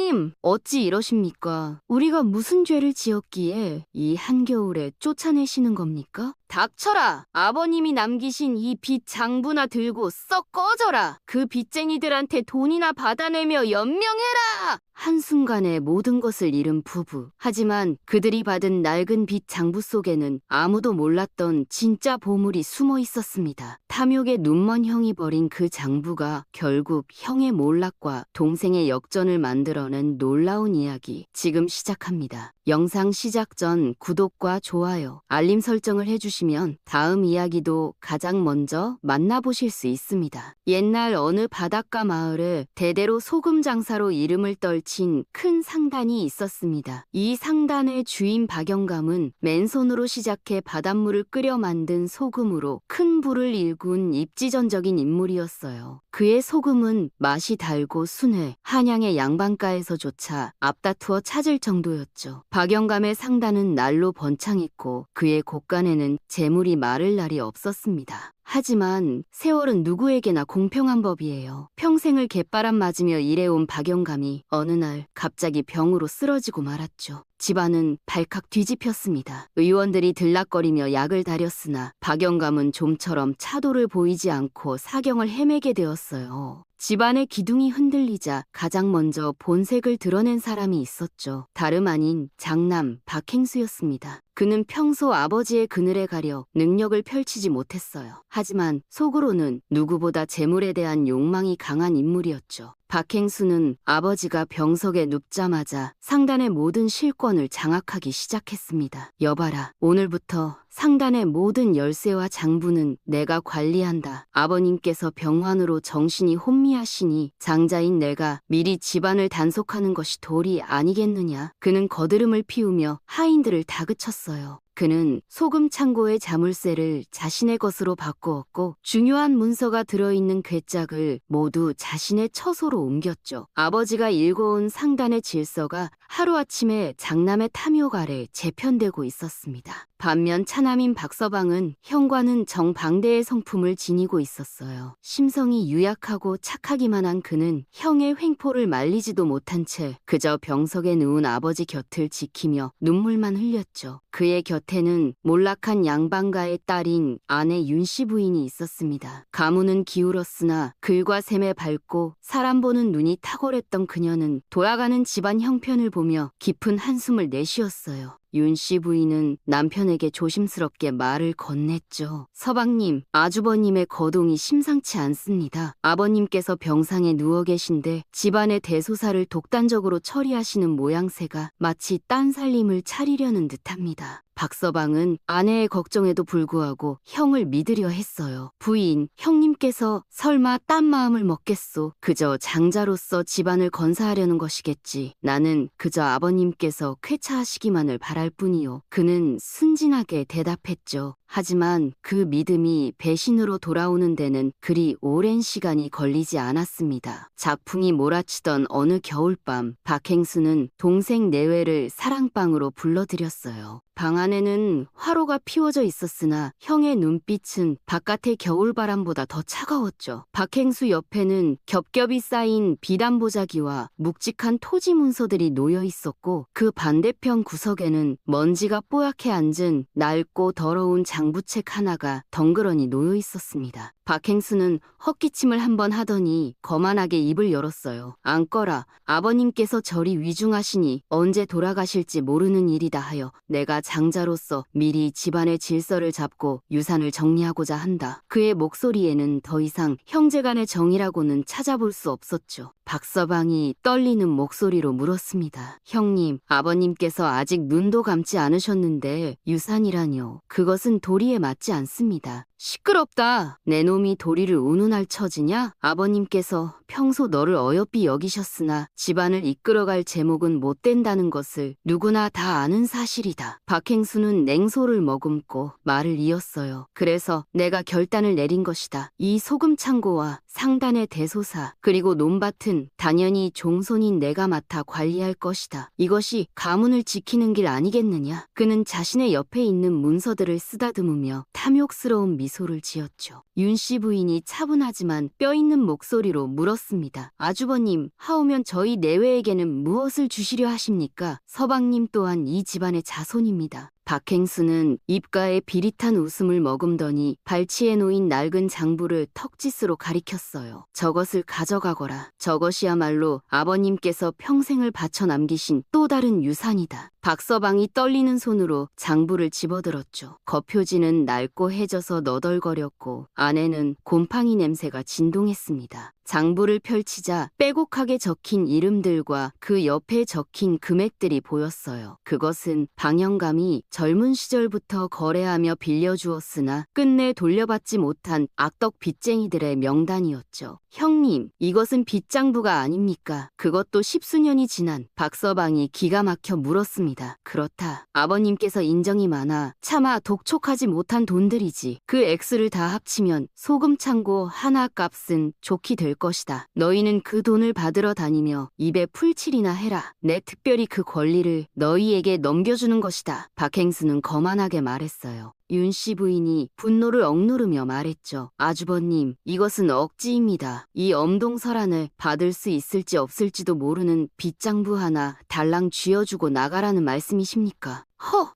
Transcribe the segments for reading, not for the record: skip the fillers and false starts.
서방님, 어찌 이러십니까? 우리가 무슨 죄를 지었기에 이 한겨울에 쫓아내시는 겁니까? 닥쳐라! 아버님이 남기신 이 빚 장부나 들고 썩 꺼져라! 그 빚쟁이들한테 돈이나 받아내며 연명해라! 한순간에 모든 것을 잃은 부부. 하지만 그들이 받은 낡은 빚 장부 속에는 아무도 몰랐던 진짜 보물이 숨어 있었습니다. 탐욕에 눈먼 형이 벌인 그 장부가 결국 형의 몰락과 동생의 역전을 만들어낸 놀라운 이야기. 지금 시작합니다. 영상 시작 전 구독과 좋아요, 알림 설정을 해주시면 다음 이야기도 가장 먼저 만나보실 수 있습니다. 옛날 어느 바닷가 마을에 대대로 소금 장사로 이름을 떨친 큰 상단이 있었습니다. 이 상단의 주인 박영감은 맨손으로 시작해 바닷물을 끓여 만든 소금으로 큰 부를 일군 입지전적인 인물이었어요. 그의 소금은 맛이 달고 순해 한양의 양반가에서조차 앞다투어 찾을 정도였죠. 박영감의 상단은 날로 번창했고 그의 곳간에는 재물이 마를 날이 없었습니다. 하지만 세월은 누구에게나 공평한 법이에요. 평생을 갯바람 맞으며 일해온 박영감이 어느 날 갑자기 병으로 쓰러지고 말았죠. 집안은 발칵 뒤집혔습니다. 의원들이 들락거리며 약을 다렸으나 박영감은 좀처럼 차도를 보이지 않고 사경을 헤매게 되었어요. 집안의 기둥이 흔들리자 가장 먼저 본색을 드러낸 사람이 있었죠. 다름 아닌 장남 박행수였습니다. 그는 평소 아버지의 그늘에 가려 능력을 펼치지 못했어요. 하지만 속으로는 누구보다 재물에 대한 욕망이 강한 인물이었죠. 박행수는 아버지가 병석에 눕자마자 상단의 모든 실권을 장악하기 시작했습니다. 여봐라, 오늘부터 상단의 모든 열쇠와 장부는 내가 관리한다. 아버님께서 병환으로 정신이 혼미하시니 장자인 내가 미리 집안을 단속하는 것이 도리 아니겠느냐. 그는 거드름을 피우며 하인들을 다그쳤어요. 그는 소금 창고의 자물쇠를 자신의 것으로 바꾸었고 중요한 문서가 들어있는 괴짝을 모두 자신의 처소로 옮겼죠. 아버지가 일궈온 상단의 질서가 하루아침에 장남의 탐욕 아래 재편되고 있었습니다. 반면 차남인 박서방은 형과는 정반대의 성품을 지니고 있었어요. 심성이 유약하고 착하기만 한 그는 형의 횡포를 말리지도 못한 채 그저 병석에 누운 아버지 곁을 지키며 눈물만 흘렸죠. 그의 곁에는 몰락한 양반가의 딸인 아내 윤씨 부인이 있었습니다. 가문은 기울었으나 글과 샘에 밝고 사람 보는 눈이 탁월했던 그녀는 돌아가는 집안 형편을 보며 깊은 한숨을 내쉬었어요. 윤씨 부인은 남편에게 조심스럽게 말을 건넸죠. 서방님, 아주버님의 거동이 심상치 않습니다. 아버님께서 병상에 누워 계신데 집안의 대소사를 독단적으로 처리하시는 모양새가 마치 딴 살림을 차리려는 듯합니다. 박서방은 아내의 걱정에도 불구하고 형을 믿으려 했어요. 부인, 형님께서 설마 딴 마음을 먹겠소. 그저 장자로서 집안을 건사하려는 것이겠지. 나는 그저 아버님께서 쾌차하시기만을 바랄 뿐이요. 그는 순진하게 대답했죠. 하지만 그 믿음이 배신으로 돌아오는 데는 그리 오랜 시간이 걸리지 않았습니다. 작풍이 몰아치던 어느 겨울밤, 박행수는 동생 내외를 사랑방으로 불러들였어요. 방 안에는 화로가 피워져 있었으나 형의 눈빛은 바깥의 겨울바람보다 더 차가웠죠. 박행수 옆에는 겹겹이 쌓인 비단보자기와 묵직한 토지 문서들이 놓여 있었고 그 반대편 구석에는 먼지가 뽀얗게 앉은 낡고 더러운 장부책 하나가 덩그러니 놓여 있었습니다. 박행수는 헛기침을 한번 하더니 거만하게 입을 열었어요. 앉거라. 아버님께서 저리 위중하시니 언제 돌아가실지 모르는 일이다 하여 내가 장자로서 미리 집안의 질서를 잡고 유산을 정리하고자 한다. 그의 목소리에는 더 이상 형제간의 정이라고는 찾아볼 수 없었죠. 박서방이 떨리는 목소리로 물었습니다. 형님, 아버님께서 아직 눈도 감지 않으셨는데 유산이라뇨. 그것은 도리에 맞지 않습니다. 시끄럽다. 내 놈이 도리를 운운할 처지냐? 아버님께서 평소 너를 어여삐 여기셨으나 집안을 이끌어갈 제목은 못 된다는 것을 누구나 다 아는 사실이다. 박행수는 냉소를 머금고 말을 이었어요. 그래서 내가 결단을 내린 것이다. 이 소금 창고와 상단의 대소사 그리고 논밭은 빚은 당연히 종손인 내가 맡아 관리할 것이다. 이것이 가문을 지키는 길 아니겠느냐. 그는 자신의 옆에 있는 문서들을 쓰다듬으며 탐욕스러운 미소를 지었죠. 윤씨 부인이 차분하지만 뼈있는 목소리로 물었습니다. 아주버님, 하오면 저희 내외에게는 무엇을 주시려 하십니까? 서방님 또한 이 집안의 자손입니다. 박행수는 입가에 비릿한 웃음을 머금더니 발치에 놓인 낡은 장부를 턱짓으로 가리켰어요. 저것을 가져가거라. 저것이야말로 아버님께서 평생을 바쳐 남기신 또 다른 유산이다. 박서방이 떨리는 손으로 장부를 집어들었죠. 겉표지는 낡고 해져서 너덜거렸고 안에는 곰팡이 냄새가 진동했습니다. 장부를 펼치자 빼곡하게 적힌 이름들과 그 옆에 적힌 금액들이 보였어요. 그것은 방영감이 젊은 시절부터 거래하며 빌려주었으나 끝내 돌려받지 못한 악덕 빚쟁이들의 명단이었죠. 형님, 이것은 빚장부가 아닙니까? 그것도 10수년이 지난. 박서방이 기가 막혀 물었습니다. 그렇다. 아버님께서 인정이 많아 차마 독촉하지 못한 돈들이지. 그 액수를 다 합치면 소금 창고 하나 값은 좋게 될 것이다. 너희는 그 돈을 받으러 다니며 입에 풀칠이나 해라. 내 특별히 그 권리를 너희에게 넘겨주는 것이다. 박행수는 거만하게 말했어요. 윤씨 부인이 분노를 억누르며 말했죠. 아주버님, 이것은 억지입니다. 이 엄동설안을 받을 수 있을지 없을지도 모르는 빚장부 하나 달랑 쥐어주고 나가라는 말씀이십니까?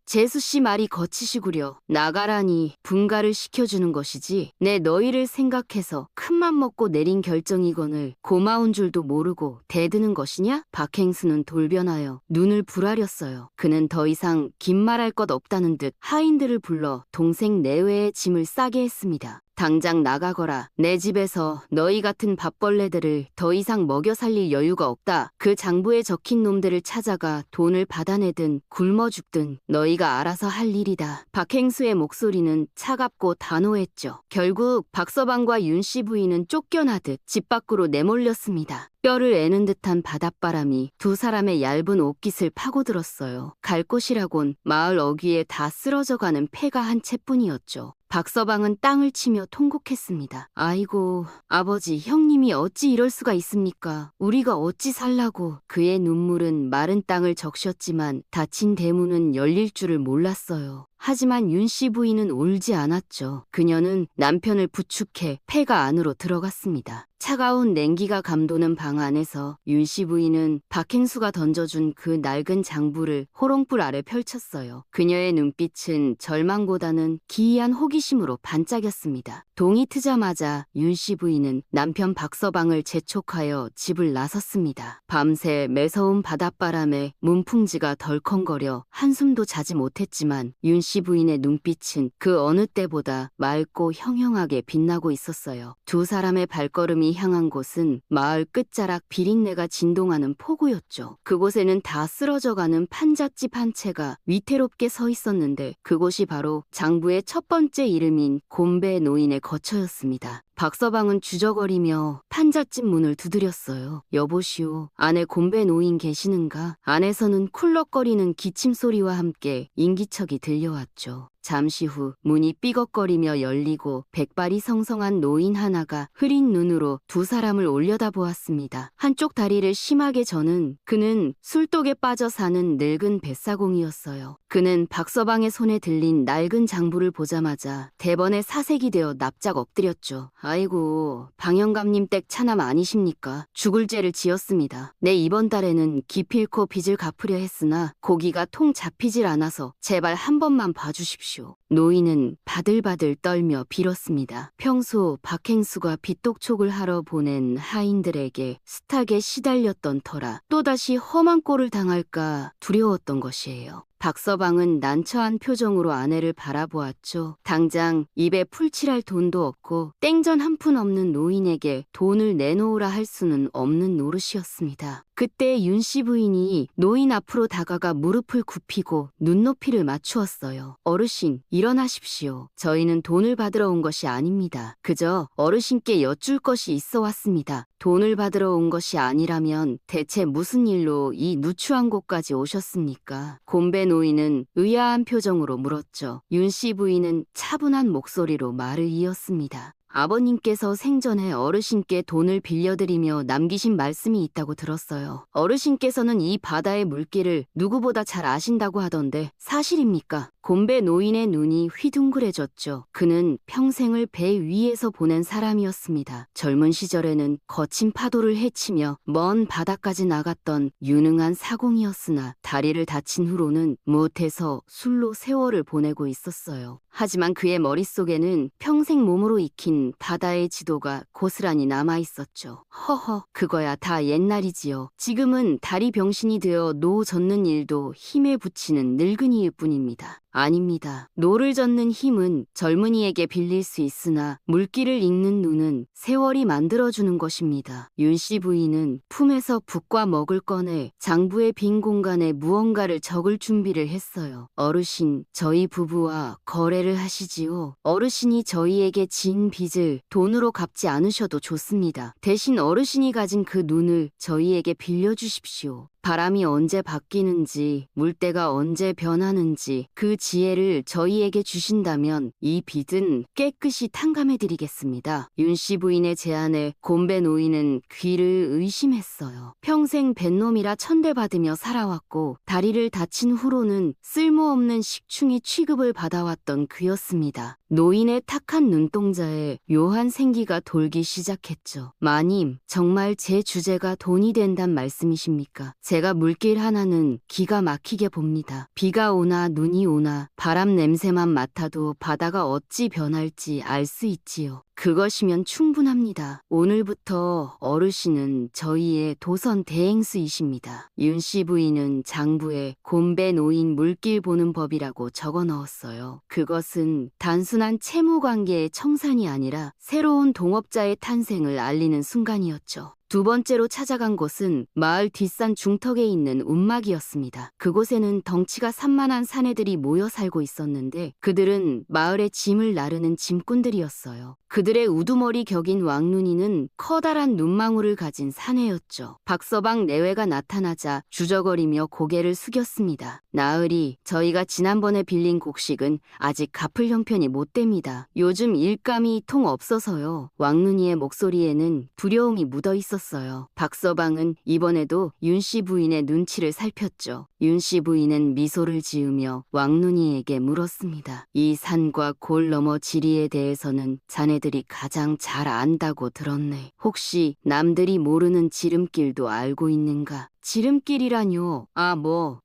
재수씨 말이 거치시구려. 나가라니 분가를 시켜주는 것이지. 내 너희를 생각해서 큰맘 먹고 내린 결정이거늘 고마운 줄도 모르고 대드는 것이냐? 박행수는 돌변하여 눈을 부라렸어요. 그는 더 이상 긴 말할 것 없다는 듯 하인들을 불러 동생 내외의 짐을 싸게 했습니다. 당장 나가거라. 내 집에서 너희 같은 밥벌레들을 더 이상 먹여 살릴 여유가 없다. 그 장부에 적힌 놈들을 찾아가 돈을 받아내든 굶어 죽든 너희가 알아서 할 일이다. 박행수의 목소리는 차갑고 단호했죠. 결국 박서방과 윤씨 부인은 쫓겨나듯 집 밖으로 내몰렸습니다. 뼈를 애는 듯한 바닷바람이 두 사람의 얇은 옷깃을 파고들었어요. 갈 곳이라곤 마을 어귀에 다 쓰러져가는 폐가 한 채뿐이었죠. 박서방은 땅을 치며 통곡했습니다. 아이고, 아버지, 형님이 어찌 이럴 수가 있습니까? 우리가 어찌 살라고. 그의 눈물은 마른 땅을 적셨지만 닫힌 대문은 열릴 줄을 몰랐어요. 하지만 윤씨 부인은 울지 않았죠. 그녀는 남편을 부축해 폐가 안으로 들어갔습니다. 차가운 냉기가 감도는 방 안에서 윤씨 부인은 박행수가 던져준 그 낡은 장부를 호롱불 아래 펼쳤어요. 그녀의 눈빛은 절망보다는 기이한 호기심으로 반짝였습니다. 동이 트자마자 윤씨 부인은 남편 박서방을 재촉하여 집을 나섰습니다. 밤새 매서운 바닷바람에 문풍지가 덜컹거려 한숨도 자지 못했지만 윤씨 부인의 눈빛은 그 어느 때보다 맑고 형형하게 빛나고 있었어요. 두 사람의 발걸음이 향한 곳은 마을 끝자락 비린내가 진동하는 포구였죠. 그곳에는 다 쓰러져가는 판잣집 한 채가 위태롭게 서 있었는데 그곳이 바로 장부의 첫 번째 이름인 곰배 노인의 거처였습니다. 박서방은 주저거리며 판잣집 문을 두드렸어요. 여보시오, 안에 곰배 노인 계시는가? 안에서는 쿨럭거리는 기침 소리와 함께 인기척이 들려왔죠. 잠시 후 문이 삐걱거리며 열리고 백발이 성성한 노인 하나가 흐린 눈으로 두 사람을 올려다보았습니다. 한쪽 다리를 심하게 저는 그는 술독에 빠져 사는 늙은 뱃사공이었어요. 그는 박서방의 손에 들린 낡은 장부를 보자마자 대번에 사색이 되어 납작 엎드렸죠. 아이고, 방영감님 댁 차남 아니십니까? 죽을 죄를 지었습니다. 내 이번 달에는 기필코 빚을 갚으려 했으나 고기가 통 잡히질 않아서 제발 한 번만 봐주십시오. 노인은 바들바들 떨며 빌었습니다. 평소 박행수가 빚독촉을 하러 보낸 하인들에게 숱하게 시달렸던 터라 또다시 험한 꼴을 당할까 두려웠던 것이에요. 박서방은 난처한 표정으로 아내를 바라보았죠. 당장 입에 풀칠할 돈도 없고 땡전 한 푼 없는 노인에게 돈을 내놓으라 할 수는 없는 노릇이었습니다. 그때 윤씨 부인이 노인 앞으로 다가가 무릎을 굽히고 눈높이를 맞추었어요. 어르신, 일어나십시오. 저희는 돈을 받으러 온 것이 아닙니다. 그저 어르신께 여쭐 것이 있어 왔습니다. 돈을 받으러 온 것이 아니라면 대체 무슨 일로 이 누추한 곳까지 오셨습니까? 곰배 노인은 의아한 표정으로 물었죠. 윤씨 부인은 차분한 목소리로 말을 이었습니다. 아버님께서 생전에 어르신께 돈을 빌려드리며 남기신 말씀이 있다고 들었어요. 어르신께서는 이 바다의 물길을 누구보다 잘 아신다고 하던데 사실입니까? 곰배 노인의 눈이 휘둥그레졌죠. 그는 평생을 배 위에서 보낸 사람이었습니다. 젊은 시절에는 거친 파도를 헤치며 먼 바다까지 나갔던 유능한 사공이었으나 다리를 다친 후로는 못해서 술로 세월을 보내고 있었어요. 하지만 그의 머릿속에는 평생 몸으로 익힌 바다의 지도가 고스란히 남아있었죠. 허허, 그거야 다 옛날이지요. 지금은 다리 병신이 되어 노 젓는 일도 힘에 부치는 늙은이일 뿐입니다. 아닙니다. 노를 젓는 힘은 젊은이에게 빌릴 수 있으나 물길을 읽는 눈은 세월이 만들어주는 것입니다. 윤씨 부인은 품에서 붓과 먹을 꺼내 장부의 빈 공간에 무언가를 적을 준비를 했어요. 어르신, 저희 부부와 거래를 하시지요. 어르신이 저희에게 진 빚을 돈으로 갚지 않으셔도 좋습니다. 대신 어르신이 가진 그 눈을 저희에게 빌려주십시오. 바람이 언제 바뀌는지, 물때가 언제 변하는지 그 지혜를 저희에게 주신다면 이 빚은 깨끗이 탕감해드리겠습니다. 윤씨 부인의 제안에 곰배 노인은 귀를 의심했어요. 평생 뱃놈이라 천대받으며 살아왔고 다리를 다친 후로는 쓸모없는 식충이 취급을 받아왔던 그였습니다. 노인의 탁한 눈동자에 묘한 생기가 돌기 시작했죠. 마님, 정말 제 주제가 돈이 된단 말씀이십니까? 제가 물길 하나는 기가 막히게 봅니다. 비가 오나 눈이 오나 바람 냄새만 맡아도 바다가 어찌 변할지 알 수 있지요. 그것이면 충분합니다. 오늘부터 어르신은 저희의 도선 대행수이십니다. 윤씨 부인은 장부에 곰배 노인 물길 보는 법이라고 적어 넣었어요. 그것은 단순한 채무관계의 청산이 아니라 새로운 동업자의 탄생을 알리는 순간이었죠. 두 번째로 찾아간 곳은 마을 뒷산 중턱에 있는 움막이었습니다. 그곳에는 덩치가 산만한 사내들이 모여 살고 있었는데 그들은 마을의 짐을 나르는 짐꾼들이었어요. 그들의 우두머리 격인 왕눈이는 커다란 눈망울을 가진 사내였죠. 박서방 내외가 나타나자 주저거리며 고개를 숙였습니다. 나으리, 저희가 지난번에 빌린 곡식은 아직 갚을 형편이 못 됩니다. 요즘 일감이 통 없어서요. 왕눈이의 목소리에는 두려움이 묻어 있었어요. 박서방은 이번에도 윤씨 부인의 눈치를 살폈죠. 윤씨 부인은 미소를 지으며 왕눈이에게 물었습니다. 이 산과 골 너머 지리에 대해서는 자네들이 가장 잘 안다고 들었네. 혹시 남들이 모르는 지름길도 알고 있는가? 지름길이라뇨.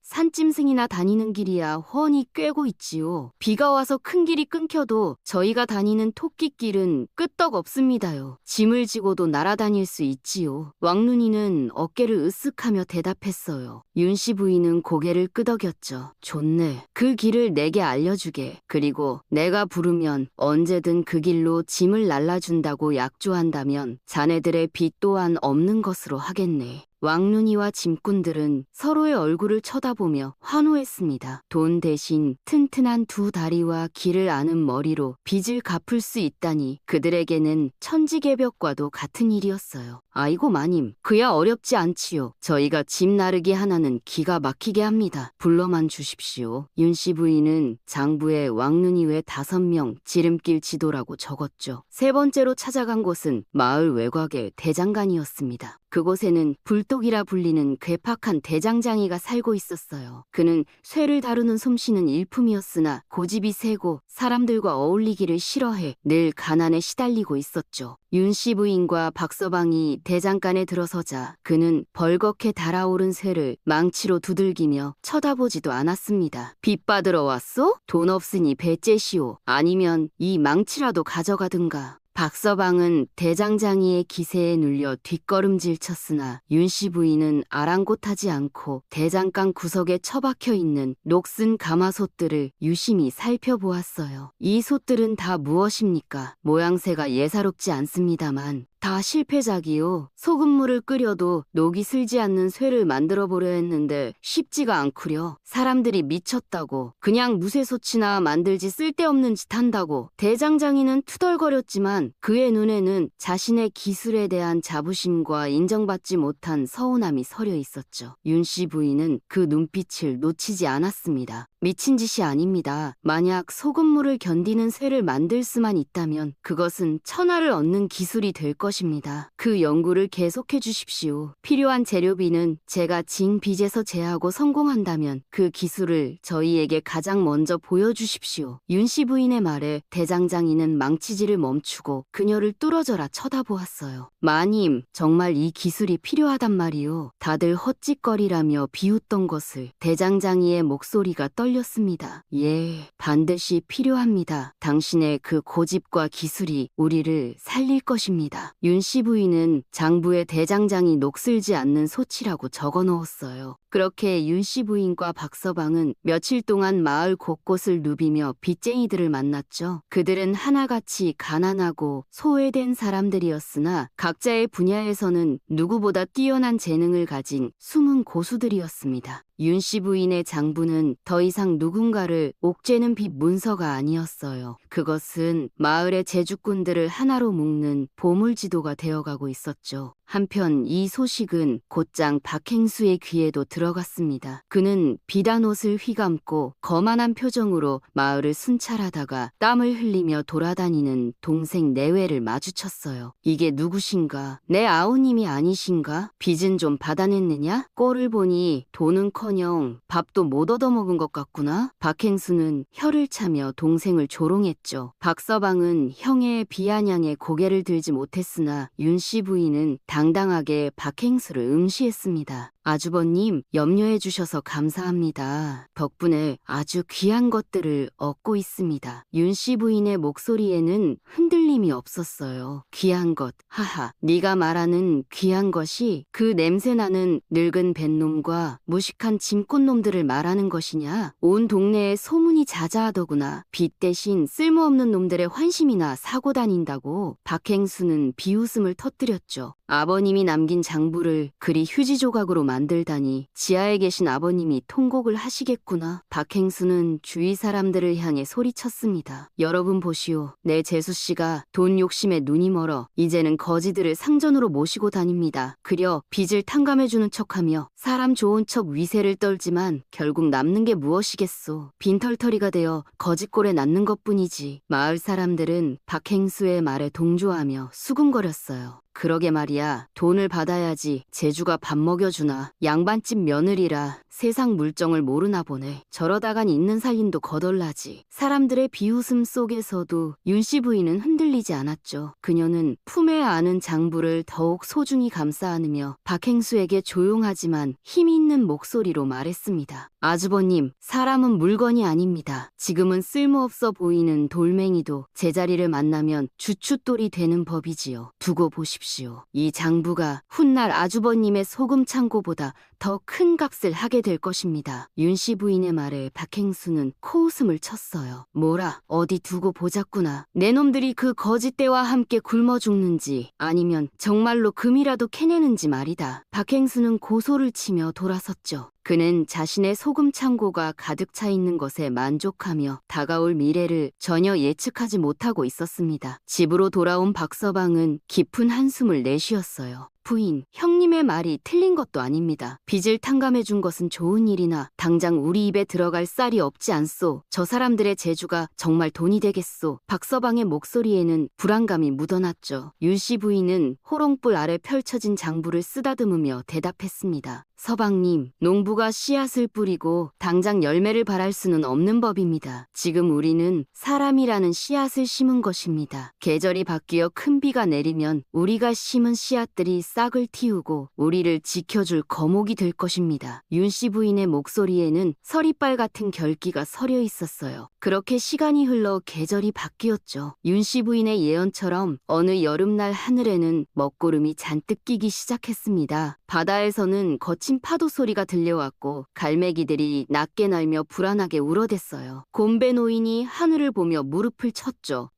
산짐승이나 다니는 길이야 훤히 꿰고 있지요. 비가 와서 큰 길이 끊겨도 저희가 다니는 토끼길은 끄떡 없습니다요. 짐을 지고도 날아다닐 수 있지요. 왕눈이는 어깨를 으쓱하며 대답했어요. 윤씨 부인은 고개를 끄덕였죠. 좋네. 그 길을 내게 알려주게. 그리고 내가 부르면 언제든 그 길로 짐을 날라준다고 약조한다면 자네들의 빚 또한 없는 것으로 하겠네. 왕눈이와 짐꾼들은 서로의 얼굴을 쳐다보며 환호했습니다. 돈 대신 튼튼한 두 다리와 길을 아는 머리로 빚을 갚을 수 있다니 그들에게는 천지개벽과도 같은 일이었어요. 아이고 마님, 그야 어렵지 않지요. 저희가 짐 나르기 하나는 기가 막히게 합니다. 불러만 주십시오. 윤씨 부인은 장부에 왕눈이 외 5명 지름길 지도라고 적었죠. 세 번째로 찾아간 곳은 마을 외곽의 대장간이었습니다. 그곳에는 불독이라 불리는 괴팍한 대장장이가 살고 있었어요. 그는 쇠를 다루는 솜씨는 일품이었으나 고집이 세고 사람들과 어울리기를 싫어해 늘 가난에 시달리고 있었죠. 윤씨 부인과 박서방이 대장간에 들어서자 그는 벌겋게 달아오른 쇠를 망치로 두들기며 쳐다보지도 않았습니다. 빚 받으러 왔소? 돈 없으니 배째시오. 아니면 이 망치라도 가져가든가. 박서방은 대장장이의 기세에 눌려 뒷걸음질 쳤으나 윤씨 부인은 아랑곳하지 않고 대장간 구석에 처박혀 있는 녹슨 가마솥들을 유심히 살펴보았어요. 이 솥들은 다 무엇입니까? 모양새가 예사롭지 않습니다만 다 실패작이요. 소금물을 끓여도 녹이 슬지 않는 쇠를 만들어보려 했는데 쉽지가 않구려. 사람들이 미쳤다고, 그냥 무쇠솥이나 만들지 쓸데없는 짓 한다고. 대장장이는 투덜거렸지만 그의 눈에는 자신의 기술에 대한 자부심과 인정받지 못한 서운함이 서려 있었죠. 윤씨 부인은 그 눈빛을 놓치지 않았습니다. 미친 짓이 아닙니다. 만약 소금물을 견디는 쇠를 만들 수만 있다면 그것은 천하를 얻는 기술이 될 것입니다. 그 연구를 계속해 주십시오. 필요한 재료비는 제가 진 빚에서 제하고 성공한다면 그 기술을 저희에게 가장 먼저 보여주십시오. 윤씨 부인의 말에 대장장이는 망치질을 멈추고 그녀를 뚫어져라 쳐다보았어요. 마님, 정말 이 기술이 필요하단 말이요. 다들 헛짓거리라며 비웃던 것을 대장장이의 목소리가 떨렸습니다. 예, 반드시 필요합니다. 당신의 그 고집과 기술이 우리를 살릴 것입니다. 윤씨 부인은 장부에 대장장이 녹슬지 않는 소치라고 적어 넣었어요. 그렇게 윤씨 부인과 박서방은 며칠 동안 마을 곳곳을 누비며 빚쟁이들을 만났죠. 그들은 하나같이 가난하고 소외된 사람들이었으나 각자의 분야에서는 누구보다 뛰어난 재능을 가진 숨은 고수들이었습니다. 윤씨 부인의 장부는 더 이상 누군가를 옥죄는 빚 문서가 아니었어요. 그것은 마을의 제주꾼들을 하나로 묶는 보물지도가 되어가고 있었죠. 한편 이 소식은 곧장 박행수의 귀에도 들어갔습니다. 그는 비단 옷을 휘감고 거만한 표정으로 마을을 순찰하다가 땀을 흘리며 돌아다니는 동생 내외를 마주쳤어요. 이게 누구신가? 내 아우님이 아니신가? 빚은 좀 받아냈느냐? 꼴을 보니 돈은커녕 밥도 못 얻어먹은 것 같구나. 박행수는 혀를 차며 동생을 조롱했죠. 박서방은 형의 비아냥에 고개를 들지 못했으나 윤씨 부인은 당당하게 박행수를 응시했습니다. 아주버님, 염려해 주셔서 감사합니다. 덕분에 아주 귀한 것들을 얻고 있습니다. 윤씨 부인의 목소리에는 흔들림이 없었어요. 귀한 것, 하하, 네가 말하는 귀한 것이 그 냄새나는 늙은 뱃놈과 무식한 짐꾼놈들을 말하는 것이냐? 온 동네에 소문이 자자하더구나. 빚 대신 쓸모없는 놈들의 환심이나 사고 다닌다고. 박행수는 비웃음을 터뜨렸죠. 아버님이 남긴 장부를 그리 휴지 조각으로 만들다니 지하에 계신 아버님이 통곡을 하시겠구나. 박행수는 주위 사람들을 향해 소리쳤습니다. 여러분 보시오. 내 재수씨가 돈 욕심에 눈이 멀어 이제는 거지들을 상전으로 모시고 다닙니다. 그려 빚을 탕감해주는 척하며 사람 좋은 척 위세를 떨지만 결국 남는 게 무엇이겠소. 빈털터리가 되어 거짓골에 낳는 것뿐이지. 마을 사람들은 박행수의 말에 동조하며 수군거렸어요. 그러게 말이야. 돈을 받아야지 제주가 밥 먹여주나. 양반집 며느리라 세상 물정을 모르나 보네. 저러다간 있는 살림도 거덜나지. 사람들의 비웃음 속에서도 윤씨 부인은 흔들리지 않았죠. 그녀는 품에 안은 장부를 더욱 소중히 감싸 안으며 박행수에게 조용하지만 힘이 있는 목소리로 말했습니다. 아주버님, 사람은 물건이 아닙니다. 지금은 쓸모없어 보이는 돌멩이도 제자리를 만나면 주춧돌이 되는 법이지요. 두고 보십시오. 이 장부가 훗날 아주버님의 소금 창고보다 더 큰 값을 하게 될 것입니다. 윤씨 부인의 말에 박행수는 코웃음을 쳤어요. 뭐라, 어디 두고 보자꾸나. 내 놈들이 그 거짓대와 함께 굶어 죽는지 아니면 정말로 금이라도 캐내는지 말이다. 박행수는 고소를 치며 돌아섰죠. 그는 자신의 소금 창고가 가득 차 있는 것에 만족하며 다가올 미래를 전혀 예측하지 못하고 있었습니다. 집으로 돌아온 박서방은 깊은 한숨을 내쉬었어요. 부인, 형님의 말이 틀린 것도 아닙니다. 빚을 탕감해준 것은 좋은 일이나 당장 우리 입에 들어갈 쌀이 없지 않소. 저 사람들의 재주가 정말 돈이 되겠소. 박서방의 목소리에는 불안감이 묻어났죠. 윤씨 부인은 호롱불 아래 펼쳐진 장부를 쓰다듬으며 대답했습니다. 서방님, 농부가 씨앗을 뿌리고 당장 열매를 발할 수는 없는 법입니다. 지금 우리는 사람이라는 씨앗을 심은 것입니다. 계절이 바뀌어 큰 비가 내리면 우리가 심은 씨앗들이 싹을 틔우고 우리를 지켜줄 거목이 될 것입니다. 윤씨 부인의 목소리에는 서리빨 같은 결기가 서려 있었어요. 그렇게 시간이 흘러 계절이 바뀌었죠. 윤씨 부인의 예언처럼 어느 여름날 하늘에는 먹구름이 잔뜩 끼기 시작했습니다. 바다에서는 거친 거친 파도 소리가 들려왔고 갈매기들이 낮게 날며 불안하게 울어댔어요. 곰배 노인이 하늘을 보며 무릎을 쳤죠.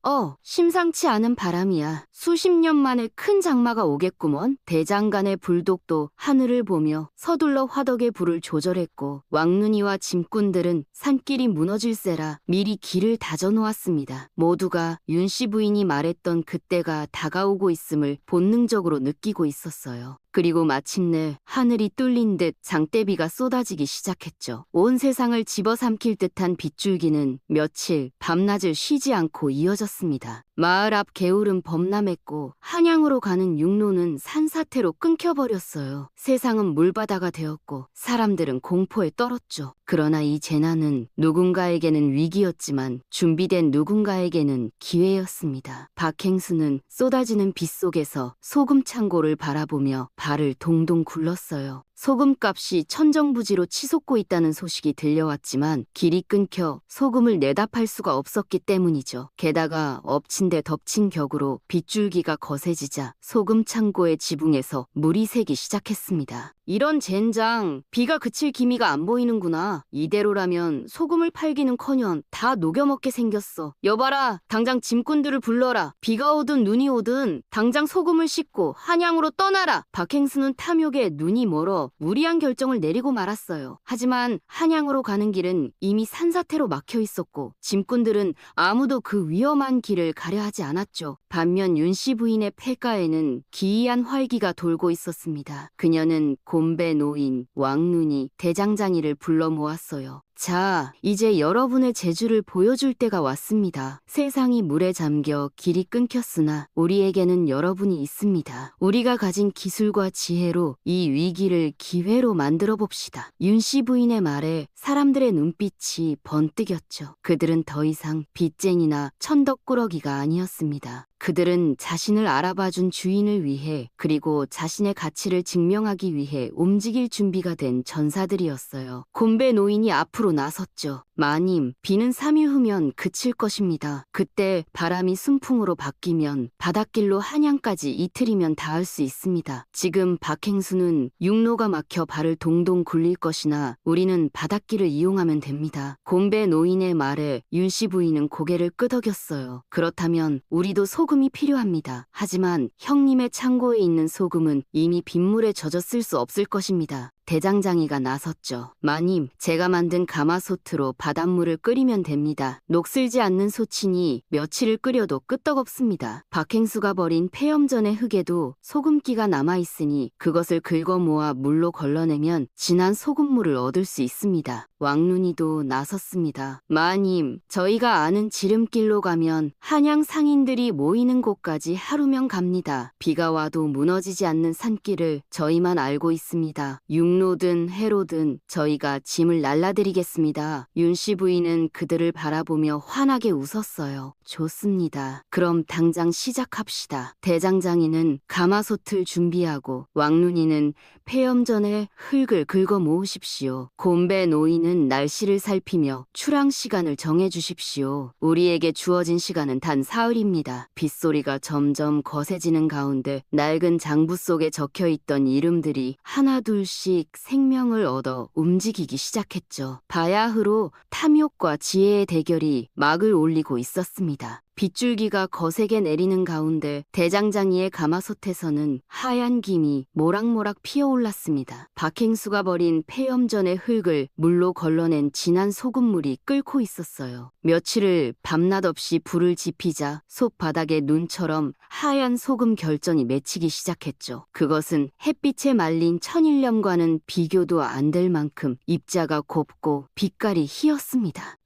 심상치 않은 바람이야. 수십 년 만에 큰 장마가 오겠구먼. 대장간의 불독도 하늘을 보며 서둘러 화덕의 불을 조절했고 왕눈이와 짐꾼들은 산길이 무너질세라 미리 길을 다져놓았습니다. 모두가 윤씨 부인이 말했던 그때가 다가오고 있음을 본능적으로 느끼고 있었어요. 그리고 마침내 하늘이 뚫린 듯 장대비가 쏟아지기 시작했죠. 온 세상을 집어삼킬 듯한 빗줄기는 며칠 밤낮을 쉬지 않고 이어졌습니다. 마을 앞 개울은 범람했고 한양으로 가는 육로는 산사태로 끊겨버렸어요. 세상은 물바다가 되었고 사람들은 공포에 떨었죠. 그러나 이 재난은 누군가에게는 위기였지만 준비된 누군가에게는 기회였습니다. 박행수는 쏟아지는 빗 속에서 소금 창고를 바라보며 발을 동동 굴렀어요. 소금값이 천정부지로 치솟고 있다는 소식이 들려왔지만 길이 끊겨 소금을 내다 팔 수가 없었기 때문이죠. 게다가 엎친 데 덮친 격으로 빗줄기가 거세지자 소금 창고의 지붕에서 물이 새기 시작했습니다. 이런 젠장, 비가 그칠 기미가 안 보이는구나. 이대로라면 소금을 팔기는커녕 다 녹여먹게 생겼어. 여봐라, 당장 짐꾼들을 불러라. 비가 오든 눈이 오든 당장 소금을 싣고 한양으로 떠나라. 박행수는 탐욕에 눈이 멀어 무리한 결정을 내리고 말았어요. 하지만 한양으로 가는 길은 이미 산사태로 막혀 있었고 짐꾼들은 아무도 그 위험한 길을 가려 하지 않았죠. 반면 윤씨 부인의 폐가에는 기이한 활기가 돌고 있었습니다. 그녀는 곰배 노인, 왕눈이, 대장장이를 불러 모았어요. 자, 이제 여러분의 재주를 보여줄 때가 왔습니다. 세상이 물에 잠겨 길이 끊겼으나 우리에게는 여러분이 있습니다. 우리가 가진 기술과 지혜로 이 위기를 기회로 만들어 봅시다. 윤씨 부인의 말에 사람들의 눈빛이 번뜩였죠. 그들은 더 이상 빚쟁이나 천덕꾸러기가 아니었습니다. 그들은 자신을 알아봐준 주인을 위해 그리고 자신의 가치를 증명하기 위해 움직일 준비가 된 전사들이었어요. 곰배 노인이 앞으로 나섰죠. 마님, 비는 3일 후면 그칠 것입니다. 그때 바람이 순풍으로 바뀌면 바닷길로 한양까지 이틀이면 닿을 수 있습니다. 지금 박행수는 육로가 막혀 발을 동동 굴릴 것이나 우리는 바닷길을 이용하면 됩니다. 곰배 노인의 말에 윤씨 부인은 고개를 끄덕였어요. 그렇다면 우리도 소금이 필요합니다. 하지만 형님의 창고에 있는 소금은 이미 빗물에 젖어 쓸 수 없을 것입니다. 대장장이가 나섰죠. 마님, 제가 만든 가마솥으로 바닷물을 끓이면 됩니다. 녹슬지 않는 솥이니 며칠을 끓여도 끄떡없습니다. 박행수가 버린 폐염전의 흙에도 소금기가 남아있으니 그것을 긁어 모아 물로 걸러내면 진한 소금물을 얻을 수 있습니다. 왕눈이도 나섰습니다. 마님, 저희가 아는 지름길로 가면 한양 상인들이 모이는 곳까지 하루면 갑니다. 비가 와도 무너지지 않는 산길을 저희만 알고 있습니다. 육로든 해로든 저희가 짐을 날라드리겠습니다. 윤씨 부인은 그들을 바라보며 환하게 웃었어요. 좋습니다. 그럼 당장 시작합시다. 대장장이는 가마솥을 준비하고 왕눈이는 폐염전에 흙을 긁어 모으십시오. 곰배 노인은 날씨를 살피며 출항 시간을 정해주십시오. 우리에게 주어진 시간은 단 사흘입니다. 빗소리가 점점 거세지는 가운데 낡은 장부 속에 적혀있던 이름들이 하나둘씩 생명을 얻어 움직이기 시작했죠. 바야흐로 탐욕과 지혜의 대결이 막을 올리고 있었습니다. 빗줄기가 거세게 내리는 가운데 대장장이의 가마솥에서는 하얀 김이 모락모락 피어올랐습니다. 박행수가 버린 폐염전의 흙을 물로 걸러낸 진한 소금물이 끓고 있었어요. 며칠을 밤낮 없이 불을 지피자 솥 바닥에 눈처럼 하얀 소금 결전이 맺히기 시작했죠. 그것은 햇빛에 말린 천일염과는 비교도 안 될 만큼 입자가 곱고 빛깔이 희었습니다.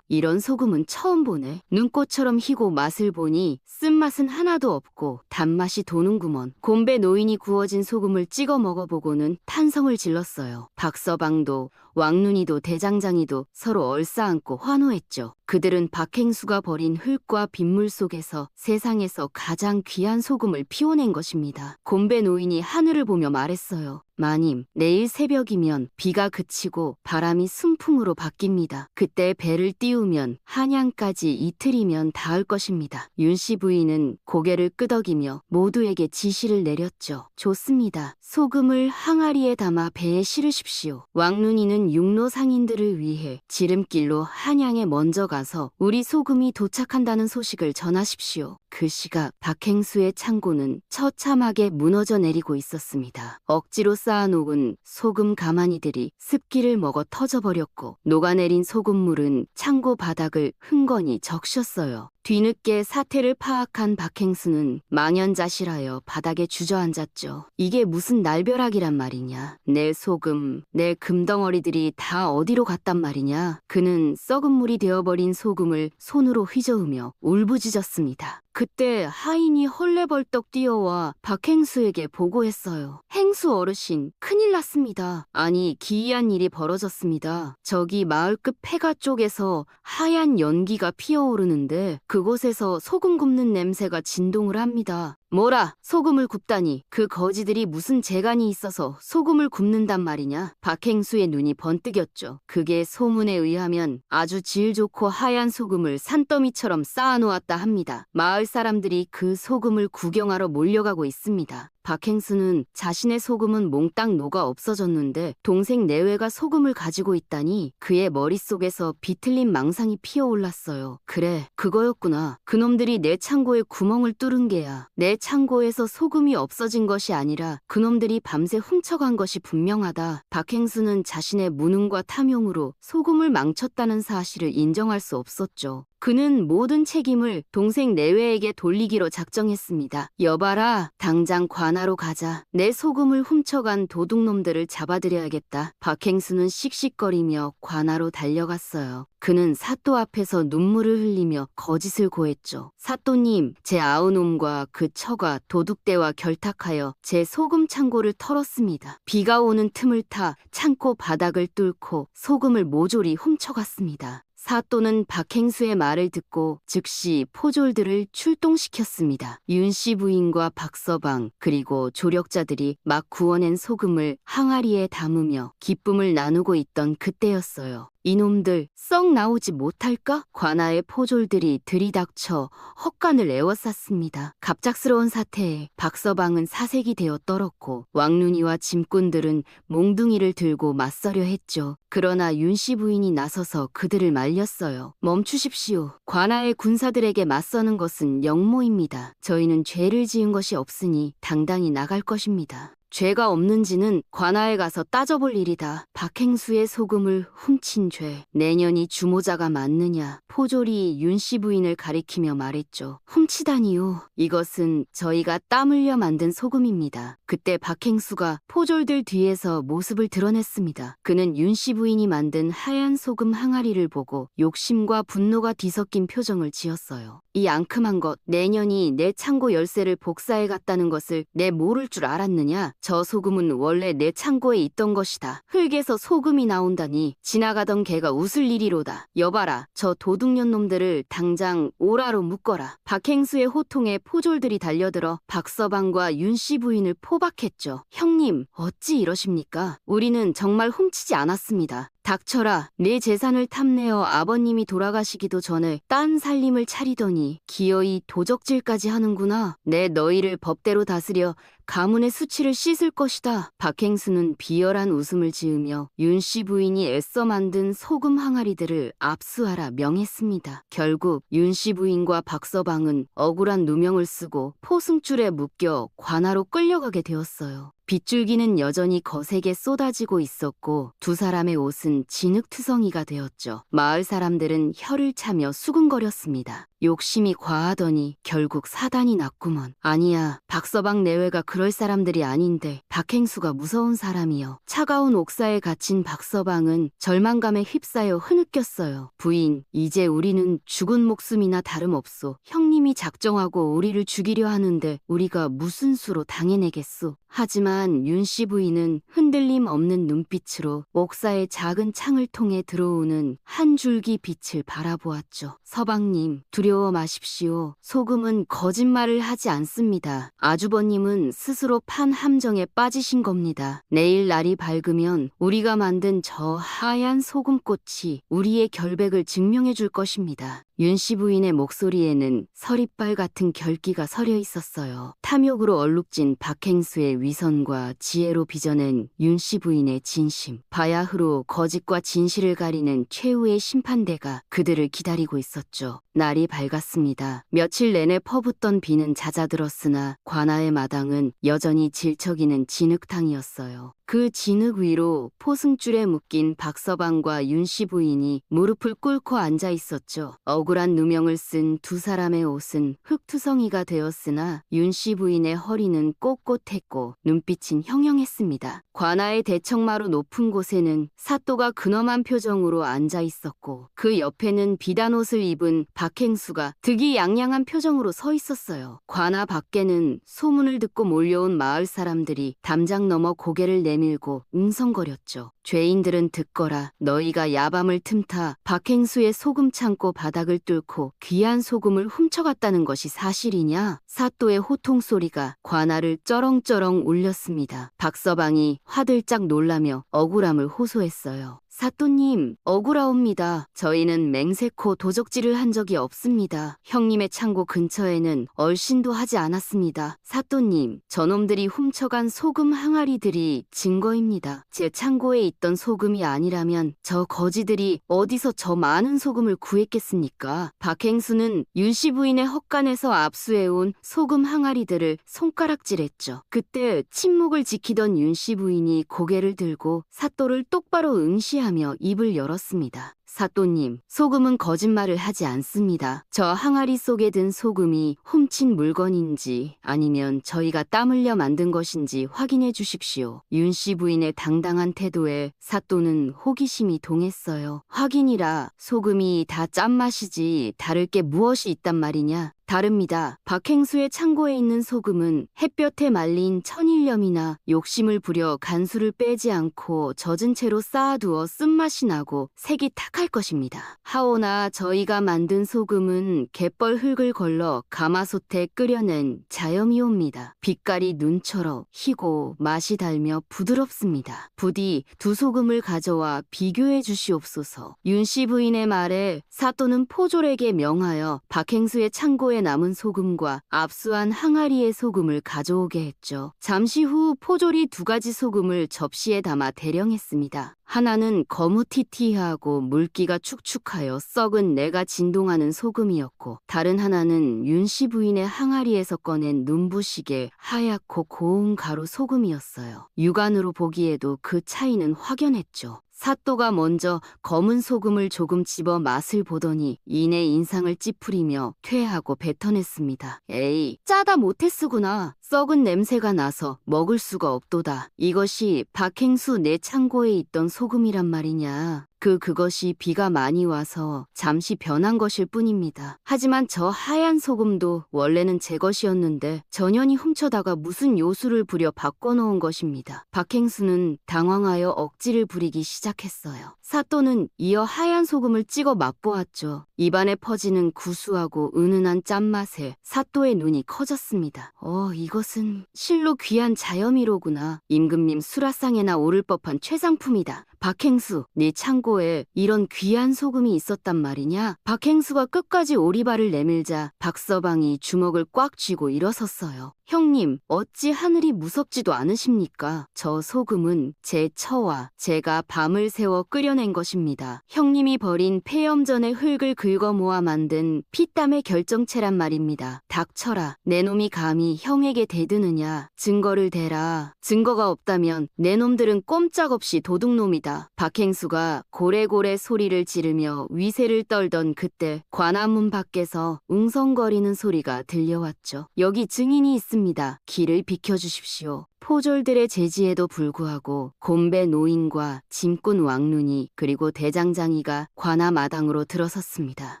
이런 소금은 처음 보네. 눈꽃처럼 희고 맛을 보니 쓴맛은 하나도 없고 단맛이 도는구먼. 곰배 노인이 구워진 소금을 찍어 먹어보고는 탄성을 질렀어요. 박서방도 왕눈이도 대장장이도 서로 얼싸안고 환호했죠. 그들은 박행수가 버린 흙과 빗물 속에서 세상에서 가장 귀한 소금을 피워낸 것입니다. 곰배 노인이 하늘을 보며 말했어요. 마님, 내일 새벽이면 비가 그치고 바람이 순풍으로 바뀝니다. 그때 배를 띄우면 한양까지 이틀이면 닿을 것입니다. 윤씨 부인은 고개를 끄덕이며 모두에게 지시를 내렸죠. 좋습니다. 소금을 항아리에 담아 배에 실으십시오. 왕눈이는 육로 상인들을 위해 지름길로 한양에 먼저 가서 우리 소금이 도착한다는 소식을 전하십시오. 그 시각 박행수의 창고는 처참하게 무너져 내리고 있었습니다. 억지로 쌓아놓은 소금 가마니들이 습기를 먹어 터져버렸고 녹아내린 소금물은 창고 바닥을 흥건히 적셨어요. 뒤늦게 사태를 파악한 박행수는 망연자실하여 바닥에 주저앉았죠. 이게 무슨 날벼락이란 말이냐. 내 소금, 내 금덩어리들이 다 어디로 갔단 말이냐. 그는 썩은 물이 되어버린 소금을 손으로 휘저으며 울부짖었습니다. 그때 하인이 헐레벌떡 뛰어와 박행수에게 보고했어요. 행수 어르신, 큰일 났습니다. 아니, 기이한 일이 벌어졌습니다. 저기 마을 끝 폐가 쪽에서 하얀 연기가 피어오르는데 그곳에서 소금 굽는 냄새가 진동을 합니다. 뭐라, 소금을 굽다니. 그 거지들이 무슨 재간이 있어서 소금을 굽는단 말이냐. 박행수의 눈이 번뜩였죠. 그게 소문에 의하면 아주 질 좋고 하얀 소금을 산더미처럼 쌓아놓았다 합니다. 마을 사람들이 그 소금을 구경하러 몰려가고 있습니다. 박행수는 자신의 소금은 몽땅 녹아 없어졌는데 동생 내외가 소금을 가지고 있다니 그의 머릿속에서 비틀린 망상이 피어올랐어요. 그래, 그거였구나. 그놈들이 내 창고에 구멍을 뚫은 게야. 내 창고에서 소금이 없어진 것이 아니라 그놈들이 밤새 훔쳐간 것이 분명하다. 박행수는 자신의 무능과 탐욕으로 소금을 망쳤다는 사실을 인정할 수 없었죠. 그는 모든 책임을 동생 내외에게 돌리기로 작정했습니다. 여봐라, 당장 관하로 가자. 내 소금을 훔쳐간 도둑놈들을 잡아들여야겠다. 박행수는 씩씩거리며 관하로 달려갔어요. 그는 사또 앞에서 눈물을 흘리며 거짓을 고했죠. 사또님, 제 아우놈과 그 처가 도둑대와 결탁하여 제 소금 창고를 털었습니다. 비가 오는 틈을 타 창고 바닥을 뚫고 소금을 모조리 훔쳐갔습니다. 사또는 박행수의 말을 듣고 즉시 포졸들을 출동시켰습니다. 윤씨 부인과 박서방 그리고 조력자들이 막 구워낸 소금을 항아리에 담으며 기쁨을 나누고 있던 그때였어요. 이놈들 썩 나오지 못할까? 관아의 포졸들이 들이닥쳐 헛간을 에워쌌습니다. 갑작스러운 사태에 박서방은 사색이 되어 떨었고 왕눈이와 짐꾼들은 몽둥이를 들고 맞서려 했죠. 그러나 윤씨 부인이 나서서 그들을 말렸어요. 멈추십시오. 관아의 군사들에게 맞서는 것은 영모입니다. 저희는 죄를 지은 것이 없으니 당당히 나갈 것입니다. 죄가 없는지는 관아에 가서 따져볼 일이다. 박행수의 소금을 훔친 죄. 내년이 주모자가 맞느냐. 포졸이 윤씨 부인을 가리키며 말했죠. 훔치다니요. 이것은 저희가 땀 흘려 만든 소금입니다. 그때 박행수가 포졸들 뒤에서 모습을 드러냈습니다. 그는 윤씨 부인이 만든 하얀 소금 항아리를 보고 욕심과 분노가 뒤섞인 표정을 지었어요. 이 앙큼한 것, 내년이 내 창고 열쇠를 복사해 갔다는 것을 내 모를 줄 알았느냐? 저 소금은 원래 내 창고에 있던 것이다. 흙에서 소금이 나온다니 지나가던 개가 웃을 일이로다. 여봐라, 저 도둑년 놈들을 당장 오라로 묶어라. 박행수의 호통에 포졸들이 달려들어 박서방과 윤씨 부인을 포박했죠. 형님, 어찌 이러십니까? 우리는 정말 훔치지 않았습니다. 닥쳐라. 내 재산을 탐내어 아버님이 돌아가시기도 전에 딴 살림을 차리더니 기어이 도적질까지 하는구나. 내 너희를 법대로 다스려 가문의 수치를 씻을 것이다. 박행수는 비열한 웃음을 지으며 윤씨 부인이 애써 만든 소금 항아리들을 압수하라 명했습니다. 결국 윤씨 부인과 박서방은 억울한 누명을 쓰고 포승줄에 묶여 관아로 끌려가게 되었어요. 빗줄기는 여전히 거세게 쏟아지고 있었고 두 사람의 옷은 진흙투성이가 되었죠. 마을 사람들은 혀를 차며 수군거렸습니다. 욕심이 과하더니 결국 사단이 났구먼. 아니야, 박서방 내외가 그럴 사람들이 아닌데 박행수가 무서운 사람이여. 차가운 옥사에 갇힌 박서방은 절망감에 휩싸여 흐느꼈어요. 부인, 이제 우리는 죽은 목숨이나 다름없소. 형님이 작정하고 우리를 죽이려 하는데 우리가 무슨 수로 당해내겠소. 하지만 윤씨 부인은 흔들림 없는 눈빛으로 옥사의 작은 창을 통해 들어오는 한 줄기 빛을 바라보았죠. 서방님, 두려워 마십시오. 소금은 거짓말을 하지 않습니다. 아주버님은 스스로 판 함정에 빠지신 겁니다. 내일 날이 밝으면 우리가 만든 저 하얀 소금꽃이 우리의 결백을 증명해 줄 것입니다. 윤씨 부인의 목소리에는 서리빨 같은 결기가 서려 있었어요. 탐욕으로 얼룩진 박행수의 위선과 지혜로 빚어낸 윤씨 부인의 진심. 바야흐로 거짓과 진실을 가리는 최후의 심판대가 그들을 기다리고 있었죠. 날이 밝았습니다. 며칠 내내 퍼붓던 비는 잦아들었으나 관아의 마당은 여전히 질척이는 진흙탕이었어요. 그 진흙 위로 포승줄에 묶인 박서방과 윤씨 부인이 무릎을 꿇고 앉아 있었죠. 억울한 누명을 쓴 두 사람의 옷은 흙투성이가 되었으나 윤씨 부인의 허리는 꼿꼿했고 눈빛은 형형했습니다. 관아의 대청마루 높은 곳에는 사또가 근엄한 표정으로 앉아 있었고 그 옆에는 비단 옷을 입은 박행수가 득이양양한 표정으로 서 있었어요. 관아 밖에는 소문을 듣고 몰려온 마을 사람들이 담장 너머 고개를 내밀고 웅성거렸죠. 죄인들은 듣거라. 너희가 야밤을 틈타 박행수의 소금 창고 바닥을 뚫고 귀한 소금을 훔쳐갔다는 것이 사실이냐? 사또의 호통 소리가 관아를 쩌렁쩌렁 울렸습니다. 박서방이 화들짝 놀라며 억울함을 호소했어요. 사또님, 억울하옵니다. 저희는 맹세코 도적질을 한 적이 없습니다. 형님의 창고 근처에는 얼씬도 하지 않았습니다. 사또님, 저놈들이 훔쳐간 소금 항아리들이 증거입니다. 제 창고에 있던 소금이 아니라면 저 거지들이 어디서 저 많은 소금을 구했겠습니까? 박행수는 윤씨 부인의 헛간에서 압수해온 소금 항아리들을 손가락질했죠. 그때 침묵을 지키던 윤씨 부인이 고개를 들고 사또를 똑바로 응시하며 입을 열었습니다. 사또님, 소금은 거짓말을 하지 않습니다. 저 항아리 속에 든 소금이 훔친 물건인지 아니면 저희가 땀 흘려 만든 것인지 확인해 주십시오. 윤씨 부인의 당당한 태도에 사또는 호기심이 동했어요. 확인이라. 소금이 다 짠맛이지 다를 게 무엇이 있단 말이냐? 다릅니다. 박행수의 창고에 있는 소금은 햇볕에 말린 천일염이나 욕심을 부려 간수를 빼지 않고 젖은 채로 쌓아두어 쓴맛이 나고 색이 탁할 것입니다. 하오나 저희가 만든 소금은 갯벌 흙을 걸러 가마솥에 끓여낸 자염이옵니다. 빛깔이 눈처럼 희고 맛이 달며 부드럽습니다. 부디 두 소금을 가져와 비교해 주시옵소서. 윤씨 부인의 말에 사또는 포졸에게 명하여 박행수의 창고에 남은 소금과 압수한 항아리의 소금을 가져오게 했죠. 잠시 후 포졸이 두 가지 소금을 접시에 담아 대령했습니다. 하나는 거무튀튀하고 물기가 축축하여 썩은 내가 진동하는 소금이었고 다른 하나는 윤씨 부인의 항아리에서 꺼낸 눈부시게 하얗고 고운 가루 소금이었어요. 육안으로 보기에도 그 차이는 확연했죠. 사또가 먼저 검은 소금을 조금 집어 맛을 보더니 이내 인상을 찌푸리며 퇴하고 뱉어냈습니다. 에이, 짜다 못했으구나. 썩은 냄새가 나서 먹을 수가 없도다. 이것이 박행수 내 창고에 있던 소금이란 말이냐. 그것이 비가 많이 와서 잠시 변한 것일 뿐입니다. 하지만 저 하얀 소금도 원래는 제 것이었는데 전현이 훔쳐다가 무슨 요술을 부려 바꿔놓은 것입니다. 박행수는 당황하여 억지를 부리기 시작했어요. 사또는 이어 하얀 소금을 찍어 맛보았죠. 입안에 퍼지는 구수하고 은은한 짠맛에 사또의 눈이 커졌습니다. 이것은 실로 귀한 자염이로구나. 임금님 수라상에나 오를 법한 최상품이다. 박행수, 네 창고에 이런 귀한 소금이 있었단 말이냐? 박행수가 끝까지 오리발을 내밀자 박서방이 주먹을 꽉 쥐고 일어섰어요. 형님, 어찌 하늘이 무섭지도 않으십니까? 저 소금은 제 처와 제가 밤을 새워 끓여낸 것입니다. 형님이 버린 폐염전의 흙을 긁어 모아 만든 피땀의 결정체란 말입니다. 닥쳐라. 내 놈이 감히 형에게 대드느냐? 증거를 대라. 증거가 없다면 내 놈들은 꼼짝없이 도둑놈이다. 있었습니다. 박행수가 고래고래 소리를 지르며 위세를 떨던 그때 관아문 밖에서 웅성거리는 소리가 들려왔죠. 여기 증인이 있습니다. 길을 비켜주십시오. 포졸들의 제지에도 불구하고 곰배 노인과 짐꾼 왕눈이 그리고 대장장이가 관아 마당으로 들어섰습니다.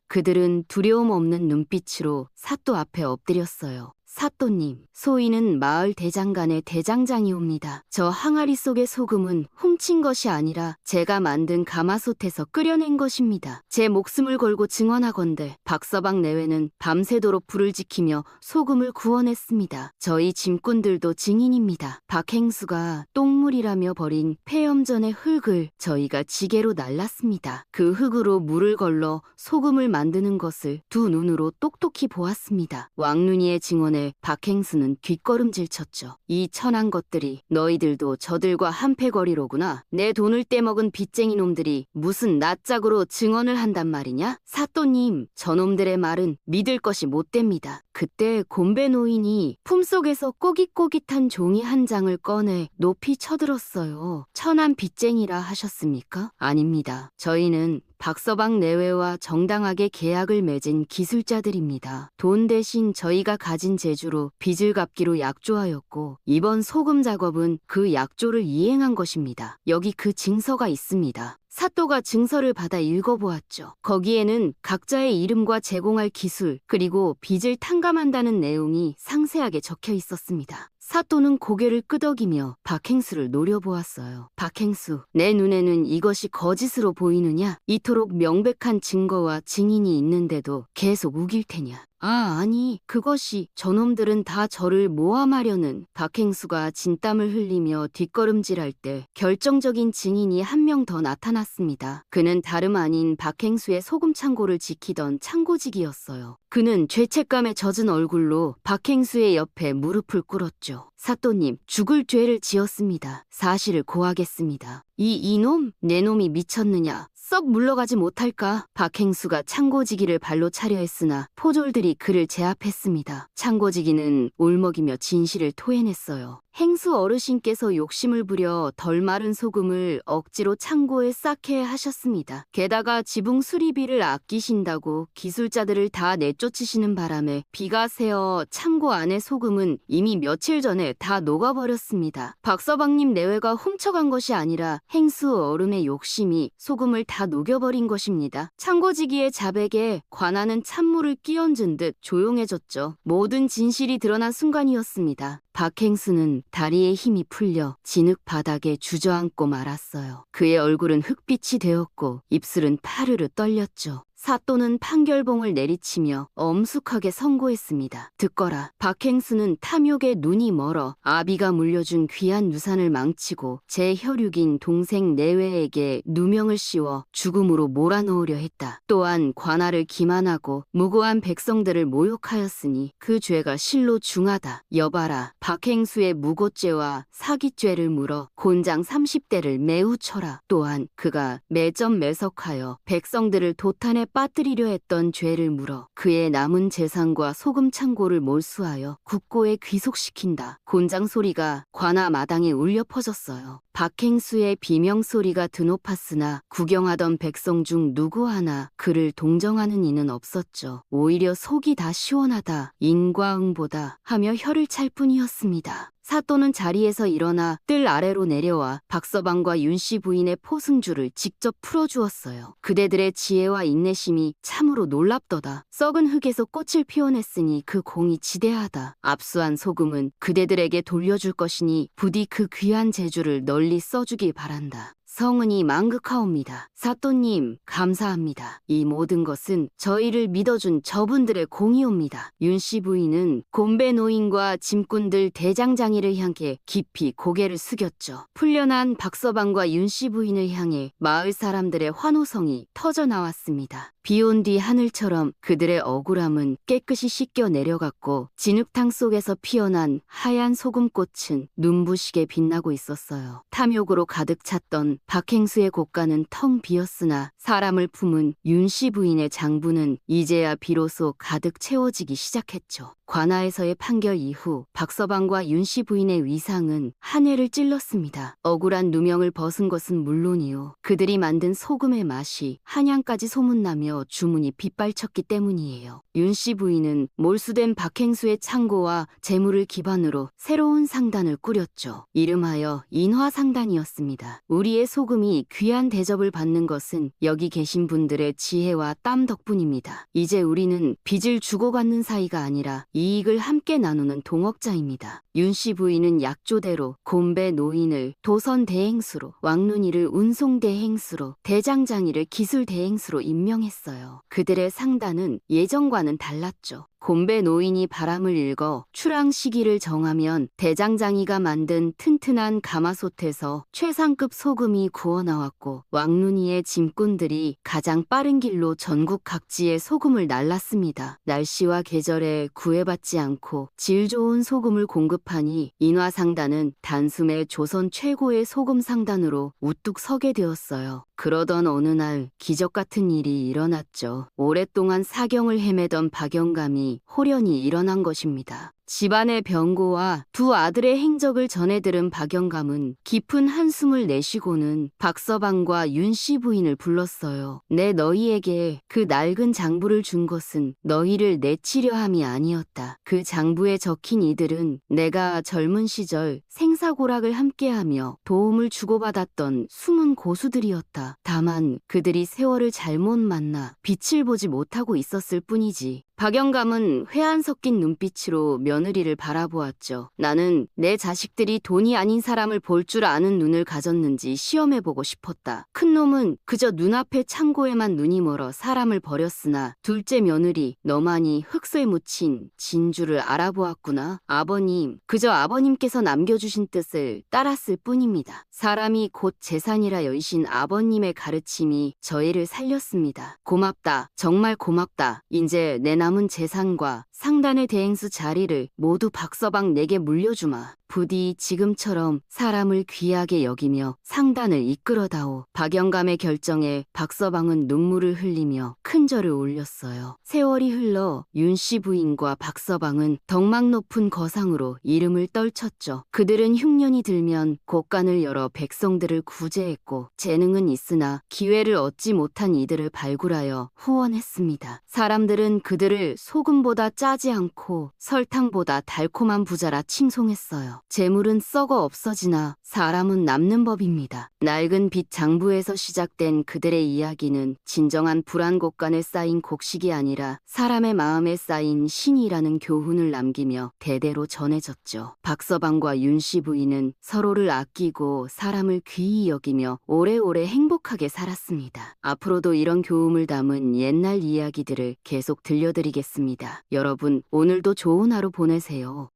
그들은 두려움 없는 눈빛으로 사또 앞에 엎드렸어요. 사또님, 소인은 마을 대장간의 대장장이옵니다. 저 항아리 속의 소금은 훔친 것이 아니라 제가 만든 가마솥에서 끓여낸 것입니다. 제 목숨을 걸고 증언하건대 박서방 내외는 밤새도록 불을 지키며 소금을 구워냈습니다. 저희 짐꾼들도 증인입니다. 박행수가 똥물이라며 버린 폐염전의 흙을 저희가 지게로 날랐습니다. 그 흙으로 물을 걸러 소금을 만드는 것을 두 눈으로 똑똑히 보았습니다. 왕눈이의 증언에 박행수는 뒷걸음질 쳤죠. 이 천한 것들이 너희들도 저들과 한패거리로구나. 내 돈을 떼먹은 빚쟁이 놈들이 무슨 낯짝으로 증언을 한단 말이냐? 사또님, 저놈들의 말은 믿을 것이 못됩니다. 그때 곰배 노인이 품속에서 꼬깃꼬깃한 종이 한 장을 꺼내 높이 쳐들었어요. 천한 빚쟁이라 하셨습니까? 아닙니다. 저희는 박서방 내외와 정당하게 계약을 맺은 기술자들입니다. 돈 대신 저희가 가진 재주로 빚을 갚기로 약조하였고 이번 소금 작업은 그 약조를 이행한 것입니다. 여기 그 증서가 있습니다. 사또가 증서를 받아 읽어보았죠. 거기에는 각자의 이름과 제공할 기술 그리고 빚을 탕감한다는 내용이 상세하게 적혀 있었습니다. 사또는 고개를 끄덕이며 박행수를 노려보았어요. 박행수, 내 눈에는 이것이 거짓으로 보이느냐? 이토록 명백한 증거와 증인이 있는데도 계속 우길 테냐? 아니, 그것이 저놈들은 다 저를 모함하려는. 박행수가 진땀을 흘리며 뒷걸음질할 때 결정적인 증인이 한 명 더 나타났습니다. 그는 다름 아닌 박행수의 소금 창고를 지키던 창고직이었어요. 그는 죄책감에 젖은 얼굴로 박행수의 옆에 무릎을 꿇었죠. 사또님, 죽을 죄를 지었습니다. 사실을 고하겠습니다. 이놈? 내 놈이 미쳤느냐? 썩 물러가지 못할까? 박행수가 창고지기를 발로 차려 했으나 포졸들이 그를 제압했습니다. 창고지기는 울먹이며 진실을 토해냈어요. 행수 어르신께서 욕심을 부려 덜 마른 소금을 억지로 창고에 쌓게 하셨습니다. 게다가 지붕 수리비를 아끼신다고 기술자들을 다 내쫓으시는 바람에 비가 새어 창고 안의 소금은 이미 며칠 전에 다 녹아버렸습니다. 박서방님 내외가 훔쳐간 것이 아니라 행수 어른의 욕심이 소금을 다 녹여버린 것입니다. 창고지기의 자백에 관아는 찬물을 끼얹은 듯 조용해졌죠. 모든 진실이 드러난 순간이었습니다. 박행수는 다리에 힘이 풀려 진흙 바닥에 주저앉고 말았어요. 그의 얼굴은 흙빛이 되었고 입술은 파르르 떨렸죠. 사또는 판결봉을 내리치며 엄숙하게 선고했습니다. 듣거라. 박행수는 탐욕에 눈이 멀어 아비가 물려준 귀한 유산을 망치고 제 혈육인 동생 내외에게 누명을 씌워 죽음으로 몰아넣으려 했다. 또한 관아를 기만하고 무고한 백성들을 모욕하였으니 그 죄가 실로 중하다. 여봐라. 박행수의 무고죄와 사기죄를 물어 곤장 30대를 매우 쳐라. 또한 그가 매점매석하여 백성들을 도탄에 빠뜨리려 했던 죄를 물어 그의 남은 재산과 소금 창고를 몰수하여 국고에 귀속시킨다. 곤장 소리가 관아 마당에 울려 퍼졌어요. 박행수의 비명소리가 드높았으나 구경하던 백성 중 누구 하나 그를 동정하는 이는 없었죠. 오히려 속이 다 시원하다, 인과응보다 하며 혀를 찰 뿐이었습니다. 사또는 자리에서 일어나 뜰 아래로 내려와 박서방과 윤씨 부인의 포승줄을 직접 풀어주었어요. 그대들의 지혜와 인내심이 참으로 놀랍도다. 썩은 흙에서 꽃을 피워냈으니 그 공이 지대하다. 압수한 소금은 그대들에게 돌려줄 것이니 부디 그 귀한 재주를 널리 써주길 바란다. 성은이 망극하옵니다. 사또님, 감사합니다. 이 모든 것은 저희를 믿어준 저분들의 공이옵니다. 윤씨 부인은 곰배 노인과 짐꾼들 대장장이를 향해 깊이 고개를 숙였죠. 풀려난 박서방과 윤씨 부인을 향해 마을 사람들의 환호성이 터져나왔습니다. 비온 뒤 하늘처럼 그들의 억울함은 깨끗이 씻겨 내려갔고 진흙탕 속에서 피어난 하얀 소금꽃은 눈부시게 빛나고 있었어요. 탐욕으로 가득 찼던 박행수의 곳간은 텅 비었으나 사람을 품은 윤씨 부인의 장부는 이제야 비로소 가득 채워지기 시작했죠. 관아에서의 판결 이후 박서방과 윤씨 부인의 위상은 한 해를 찔렀습니다. 억울한 누명을 벗은 것은 물론이요. 그들이 만든 소금의 맛이 한양까지 소문나며 주문이 빗발쳤기 때문이에요. 윤씨 부인은 몰수된 박행수의 창고와 재물을 기반으로 새로운 상단을 꾸렸죠. 이름하여 인화상단이었습니다. 우리의 소금이 귀한 대접을 받는 것은 여기 계신 분들의 지혜와 땀 덕분입니다. 이제 우리는 빚을 주고받는 사이가 아니라 이익을 함께 나누는 동업자입니다. 윤씨 부인은 약조대로 곰배 노인을 도선대행수로, 왕눈이를 운송대행수로, 대장장이를 기술대행수로 임명했어요. 그들의 상단은 예전과는 달랐죠. 곰배 노인이 바람을 일궈 출항 시기를 정하면 대장장이가 만든 튼튼한 가마솥에서 최상급 소금이 구워나왔고, 왕눈이의 짐꾼들이 가장 빠른 길로 전국 각지에 소금을 날랐습니다. 날씨와 계절에 구애받지 않고 질 좋은 소금을 공급하니 인화상단은 단숨에 조선 최고의 소금 상단으로 우뚝 서게 되었어요. 그러던 어느 날 기적 같은 일이 일어났죠. 오랫동안 사경을 헤매던 박영감이 호련히 일어난 것입니다. 집안의 병고와 두 아들의 행적을 전해 들은 박영감은 깊은 한숨을 내쉬고는 박서방과 윤씨 부인을 불렀어요. 내 너희에게 그 낡은 장부를 준 것은 너희를 내치려 함이 아니었다. 그 장부에 적힌 이들은 내가 젊은 시절 생사고락을 함께하며 도움을 주고받았던 숨은 고수들이었다. 다만 그들이 세월을 잘못 만나 빛을 보지 못하고 있었을 뿐이지. 박영감은 회한 섞인 눈빛으로 며느리를 바라보았죠. 나는 내 자식들이 돈이 아닌 사람을 볼 줄 아는 눈을 가졌는지 시험해보고 싶었다. 큰 놈은 그저 눈앞의 창고에만 눈이 멀어 사람을 버렸으나 둘째 며느리 너만이 흙슬 묻힌 진주를 알아보았구나. 아버님, 그저 아버님께서 남겨주신 뜻을 따랐을 뿐입니다. 사람이 곧 재산이라 여이신 아버님의 가르침이 저희를 살렸습니다. 고맙다. 정말 고맙다. 이제 내 남은 재산과 상단의 대행수 자리를 모두 박서방 내게 물려주마. 부디 지금처럼 사람을 귀하게 여기며 상단을 이끌어다오. 박영감의 결정에 박서방은 눈물을 흘리며 큰 절을 올렸어요. 세월이 흘러 윤씨 부인과 박서방은 덕망 높은 거상으로 이름을 떨쳤죠. 그들은 흉년이 들면 곳간을 열어 백성들을 구제했고, 재능은 있으나 기회를 얻지 못한 이들을 발굴하여 후원했습니다. 사람들은 그들을 소금보다 짜지 않고 설탕보다 달콤한 부자라 칭송했어요. 재물은 썩어 없어지나 사람은 남는 법입니다. 낡은 빚 장부에서 시작된 그들의 이야기는 진정한 불안곡간에 쌓인 곡식이 아니라 사람의 마음에 쌓인 신이라는 교훈을 남기며 대대로 전해졌죠. 박서방과 윤씨 부인은 서로를 아끼고 사람을 귀히 여기며 오래오래 행복하게 살았습니다. 앞으로도 이런 교훈을 담은 옛날 이야기들을 계속 들려드리겠습니다. 여러분, 오늘도 좋은 하루 보내세요.